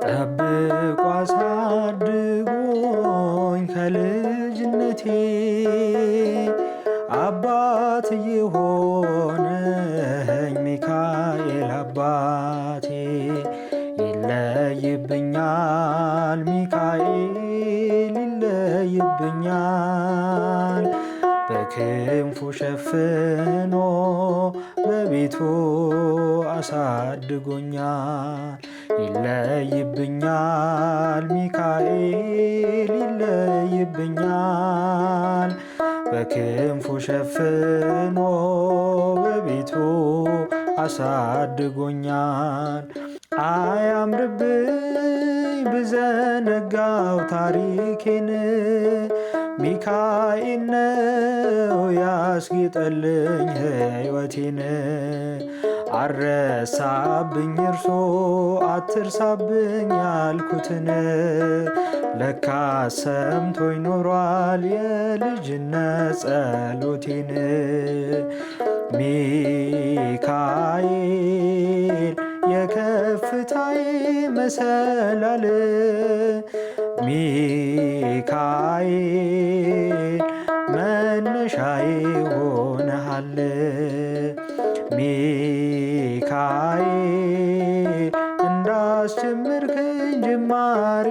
ጠብቆ አሳድጎኝ ከልጅነቴ አባት የሆነኝ ሚካኤል አባቴ ይለይብኛል ሚካኤል ይለይብኛል በክንፉ ሸፍኖ በቤቱ አሳድጎኛል ይለይብኛል ሚካኤል ይለይብኛል በክንፉ ሸፍኖ በቤቱ አሳድጎኛል አያምርብኝ ብዘነጋው ታሪኬን ሚካኤል ነው ያስጌጠልኝ ሕይወቴን አረሳብኝ እርሶ አትርሳብኝ ያልኩትን ለካ ሰምቶኝ ኖሯል የልጅነት ጸሎቴን ሚካኤል የከፍታዬ መሰላል ሚካኤል መነሻዬ ሆነሃል ሚካኤል እንዳስጀመርከኝ ጅማሬ